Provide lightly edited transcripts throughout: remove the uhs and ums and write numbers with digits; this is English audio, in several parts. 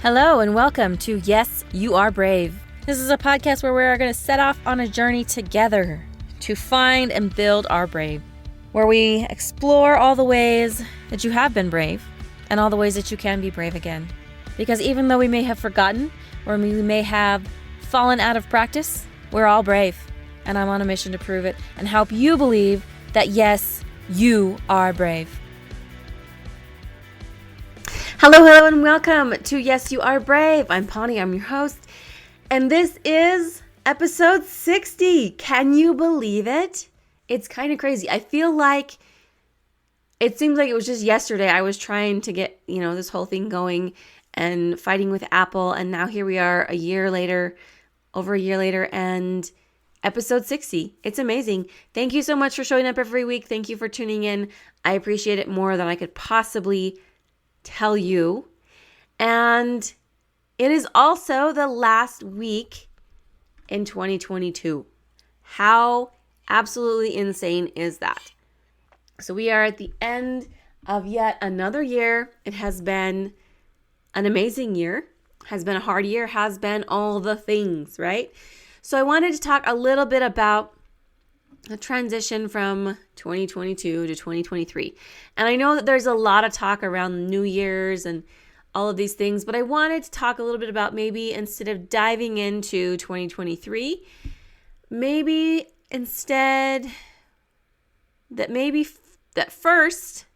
Hello and welcome to Yes, You Are Brave. This is a podcast where we are going to set off on a journey together to find and build our brave, where we explore all the ways that you have been brave and all the ways that you can be brave again. Because even though we may have forgotten or we may have fallen out of practice, we're all brave. And I'm on a mission to prove it and help you believe that yes, you are brave. Hello, and welcome to Yes, You Are Brave. I'm Pawnee, I'm your host, and this is episode 60. Can you believe it? It's kind of crazy. I feel like it seems like it was just yesterday I was trying to get, this whole thing going and fighting with Apple, and now here we are over a year later, and episode 60. It's amazing. Thank you so much for showing up every week. Thank you for tuning in. I appreciate it more than I could possibly tell you. And it is also the last week in 2022. How absolutely insane is that? So we are at the end of yet another year. It has been an amazing year, has been a hard year, has been all the things, right? So I wanted to talk a little bit about a transition from 2022 to 2023. And I know that there's a lot of talk around New Year's and all of these things, but I wanted to talk a little bit about maybe instead of diving into 2023, maybe instead that first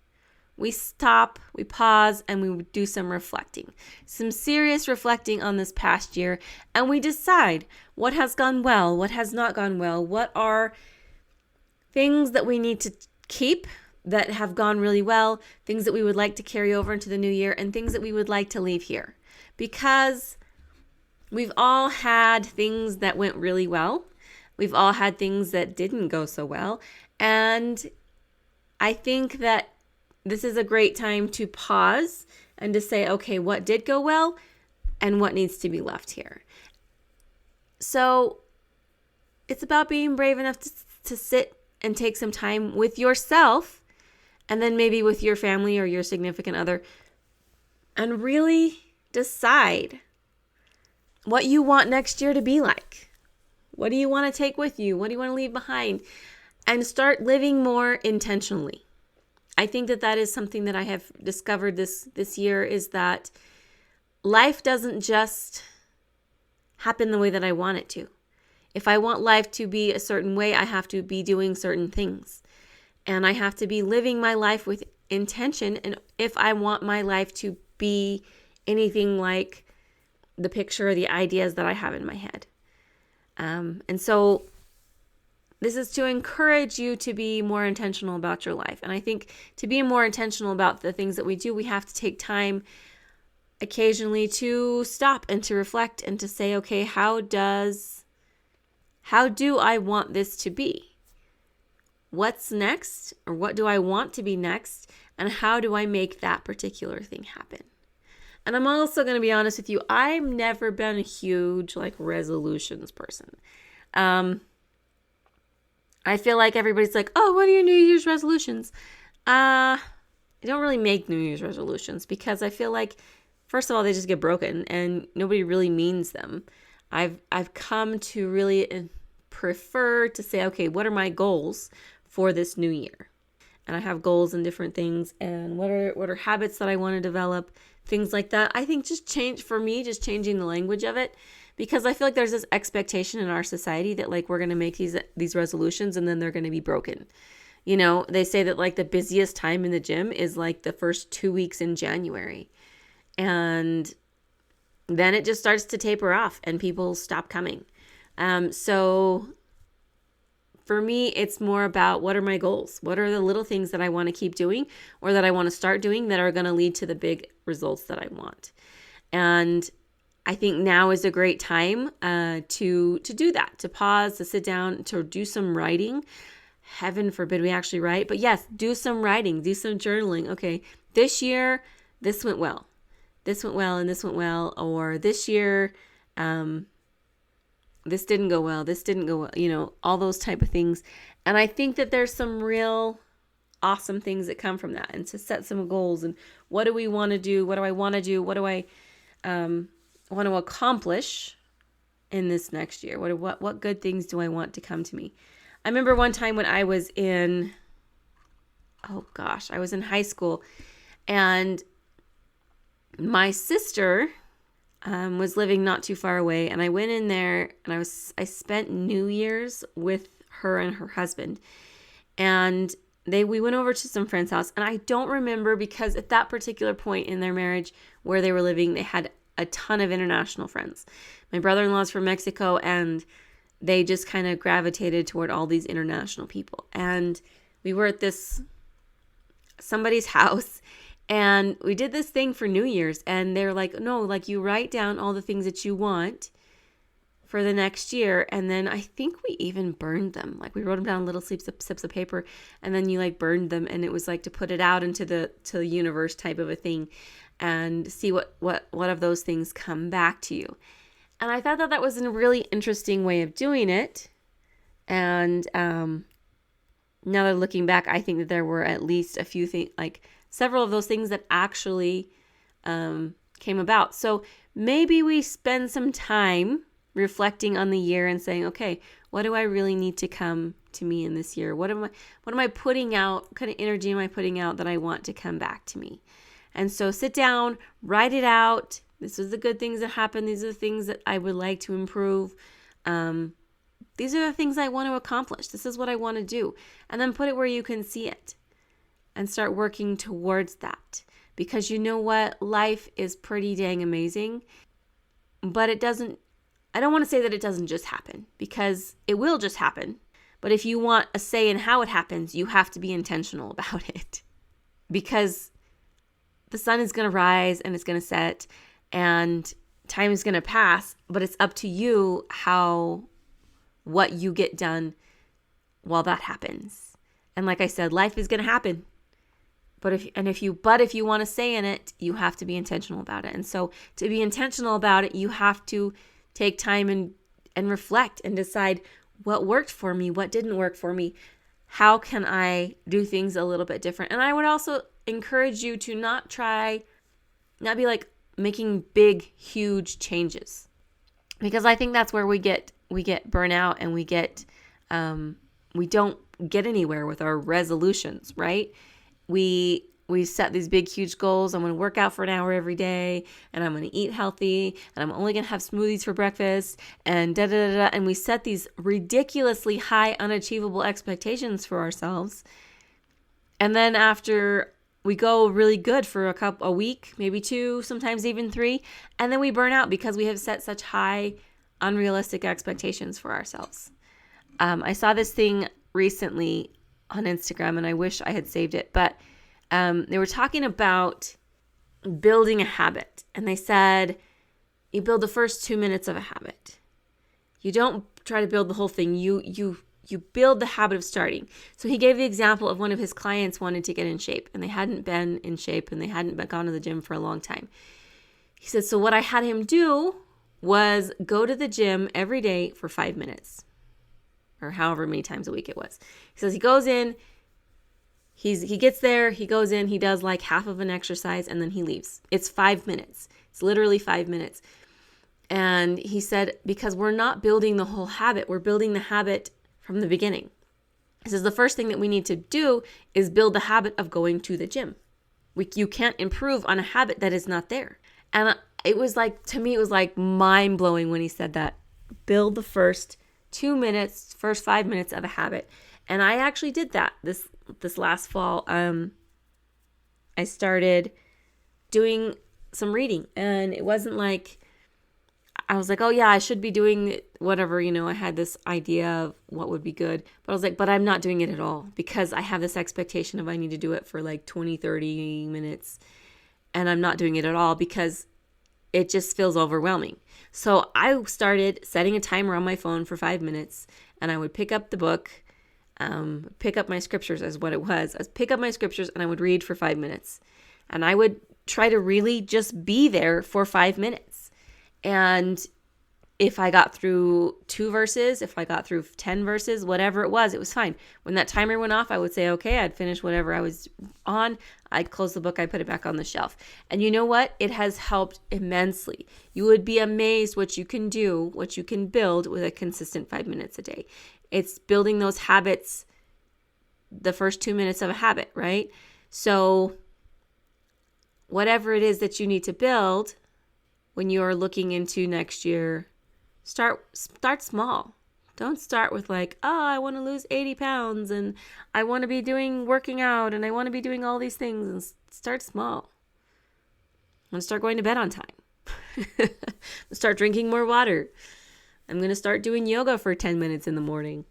we stop, we pause, and we do some reflecting, some serious reflecting on this past year, and we decide what has gone well, what has not gone well, what are things that we need to keep that have gone really well, things that we would like to carry over into the new year, and things that we would like to leave here. Because we've all had things that went really well. We've all had things that didn't go so well. And I think that this is a great time to pause and to say, okay, what did go well and what needs to be left here? So it's about being brave enough to sit and take some time with yourself and then maybe with your family or your significant other and really decide what you want next year to be like. What do you want to take with you? What do you want to leave behind? And start living more intentionally. I think that is something that I have discovered this year, is that life doesn't just happen the way that I want it to. If I want life to be a certain way, I have to be doing certain things. And I have to be living my life with intention. And if I want my life to be anything like the picture or the ideas that I have in my head. And so this is to encourage you to be more intentional about your life. And I think to be more intentional about the things that we do, we have to take time occasionally to stop and to reflect and to say, okay, how do I want this to be? What's next? Or what do I want to be next? And how do I make that particular thing happen? And I'm also going to be honest with you, I've never been a huge resolutions person. I feel like everybody's like, oh, what are your New Year's resolutions? I don't really make New Year's resolutions because I feel like, first of all, they just get broken and nobody really means them. I've come to really prefer to say, okay, what are my goals for this new year? And I have goals in different things, and what are habits that I want to develop, things like that. I think just changing the language of it, because I feel like there's this expectation in our society that we're going to make these resolutions and then they're going to be broken. They say that the busiest time in the gym is the first 2 weeks in January. And then it just starts to taper off and people stop coming. So for me, it's more about what are my goals? What are the little things that I want to keep doing or that I want to start doing that are going to lead to the big results that I want? And I think now is a great time to do that, to pause, to sit down, to do some writing. Heaven forbid we actually write, but yes, do some writing, do some journaling. Okay, this year, this went well. This went well and this went well. Or this year, this didn't go well. This didn't go well, all those type of things. And I think that there's some real awesome things that come from that, and to set some goals and what do we want to do? What do I want to do? What do I want to accomplish in this next year? What good things do I want to come to me? I remember one time when I was in high school, and my sister was living not too far away, and I went in there, and I spent New Year's with her and her husband, and we went over to some friend's house, and I don't remember, because at that particular point in their marriage where they were living, they had a ton of international friends. My brother-in-law's from Mexico, and they just kind of gravitated toward all these international people. And we were at somebody's house, and we did this thing for New Year's, and they're like, no, like, you write down all the things that you want for the next year, and then I think we even burned them. Like, we wrote them down, little slips of paper, and then you like burned them, and it was like to put it out into the universe type of a thing, and see what of those things come back to you. And I thought that was a really interesting way of doing it. And now that looking back, I think that there were at least a few things, like several of those things that actually came about. So maybe we spend some time reflecting on the year and saying, okay, what do I really need to come to me in this year? What am I putting out? What kind of energy am I putting out that I want to come back to me? And so sit down, write it out. This is the good things that happen. These are the things that I would like to improve. These are the things I want to accomplish. This is what I want to do. And then put it where you can see it and start working towards that. Because you know what? Life is pretty dang amazing. But I don't want to say that it doesn't just happen, because it will just happen. But if you want a say in how it happens, you have to be intentional about it. Because the sun is going to rise and it's going to set, and time is going to pass, but it's up to you what you get done while that happens. And like I said, life is going to happen. But if you want to say in it, you have to be intentional about it. And so to be intentional about it, you have to take time and reflect and decide what worked for me, what didn't work for me. How can I do things a little bit different? And I would also encourage you to not be like making big, huge changes, because I think that's where we get burnout, and we don't get anywhere with our resolutions, right? We set these big, huge goals. I'm going to work out for an hour every day, and I'm going to eat healthy, and I'm only going to have smoothies for breakfast, and da-da-da-da. And we set these ridiculously high, unachievable expectations for ourselves. And then after we go really good for a week, maybe 2, sometimes even 3, and then we burn out because we have set such high, unrealistic expectations for ourselves. I saw this thing recently on Instagram, and I wish I had saved it, but they were talking about building a habit, and they said you build the first 2 minutes of a habit. You don't try to build the whole thing. You build the habit of starting. So he gave the example of one of his clients wanted to get in shape, and they hadn't been in shape, and they hadn't gone to the gym for a long time. He said, so what I had him do was go to the gym every day for 5 minutes, or however many times a week it was. He says he goes in, he gets there, he goes in, he does like half of an exercise, and then he leaves. It's 5 minutes. It's literally 5 minutes. And he said, because we're not building the whole habit, we're building the habit from the beginning. He says the first thing that we need to do is build the habit of going to the gym. You can't improve on a habit that is not there. And it was like, to me, it was like mind blowing when he said that. Build the first 2 minutes, first 5 minutes of a habit. And I actually did that this last fall. I started doing some reading, and it wasn't like I was like, oh yeah, I should be doing whatever, I had this idea of what would be good, but I was like, but I'm not doing it at all, because I have this expectation of I need to do it for like 20, 30 minutes, and I'm not doing it at all because it just feels overwhelming. So I started setting a timer on my phone for 5 minutes, and I would pick up the book, pick up my scriptures as what it was. I'd pick up my scriptures and I would read for 5 minutes, and I would try to really just be there for 5 minutes. And if I got through 2 verses, if I got through 10 verses, whatever it was fine. When that timer went off, I would say, okay, I'd finish whatever I was on. I'd close the book, I'd put it back on the shelf. And you know what? It has helped immensely. You would be amazed what you can do, what you can build with a consistent 5 minutes a day. It's building those habits, the first 2 minutes of a habit, right? So whatever it is that you need to build when you're looking into next year, start small. Don't start with like, oh, I want to lose 80 pounds and I want to be working out and I want to be doing all these things. And start small. I'm going to start going to bed on time. Start drinking more water. I'm going to start doing yoga for 10 minutes in the morning.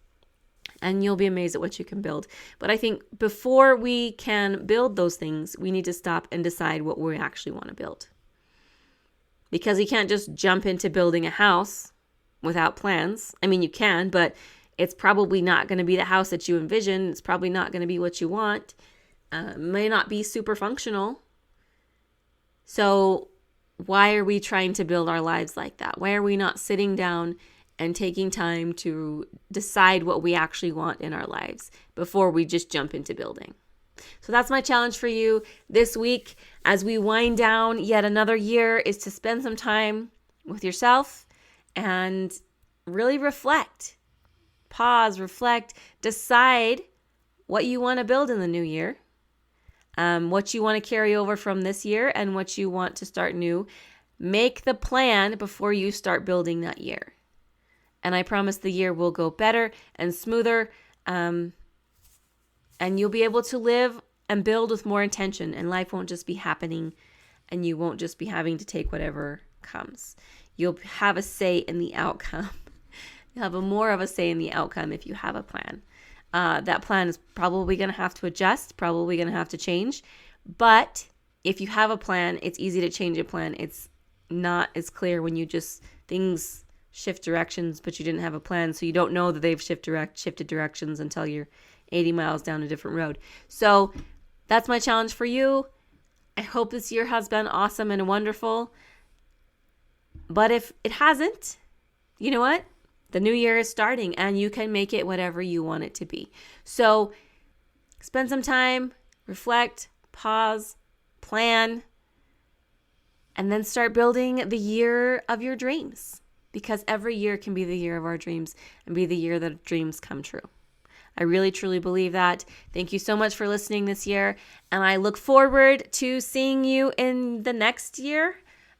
And you'll be amazed at what you can build. But I think before we can build those things, we need to stop and decide what we actually want to build. Because you can't just jump into building a house without plans. I mean, you can, but it's probably not going to be the house that you envision. It's probably not going to be what you want. May not be super functional. So why are we trying to build our lives like that? Why are we not sitting down and taking time to decide what we actually want in our lives before we just jump into building? So that's my challenge for you this week as we wind down yet another year, is to spend some time with yourself and really reflect. Pause, reflect, decide what you want to build in the new year, what you want to carry over from this year and what you want to start new. Make the plan before you start building that year. And I promise the year will go better and smoother, and you'll be able to live and build with more intention, and life won't just be happening and you won't just be having to take whatever comes. You'll have a say in the outcome. You'll have more of a say in the outcome if you have a plan. That plan is probably going to have to adjust, probably going to have to change. But if you have a plan, it's easy to change a plan. It's not as clear when things shift directions, but you didn't have a plan. So you don't know that they've shifted directions until you're 80 miles down a different road. So that's my challenge for you. I hope this year has been awesome and wonderful. But if it hasn't, you know what? The new year is starting and you can make it whatever you want it to be. So spend some time, reflect, pause, plan, and then start building the year of your dreams. Because every year can be the year of our dreams and be the year that dreams come true. I really, truly believe that. Thank you so much for listening this year. And I look forward to seeing you in the next year,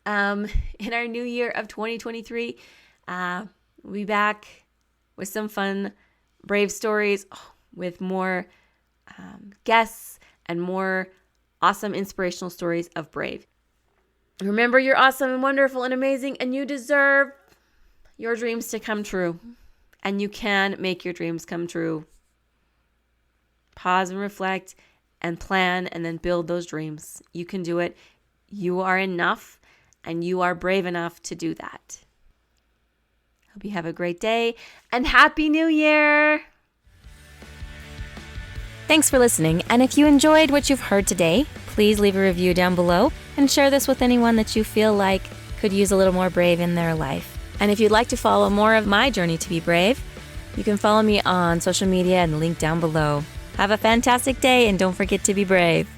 in our new year of 2023. We'll be back with some fun, brave stories, with more guests and more awesome, inspirational stories of brave. Remember, you're awesome and wonderful and amazing, and you deserve your dreams to come true. And you can make your dreams come true. Pause and reflect and plan and then build those dreams. You can do it. You are enough and you are brave enough to do that. Hope you have a great day and Happy New Year! Thanks for listening, and if you enjoyed what you've heard today, please leave a review down below and share this with anyone that you feel like could use a little more brave in their life. And if you'd like to follow more of my journey to be brave, you can follow me on social media and the link down below. Have a fantastic day and don't forget to be brave.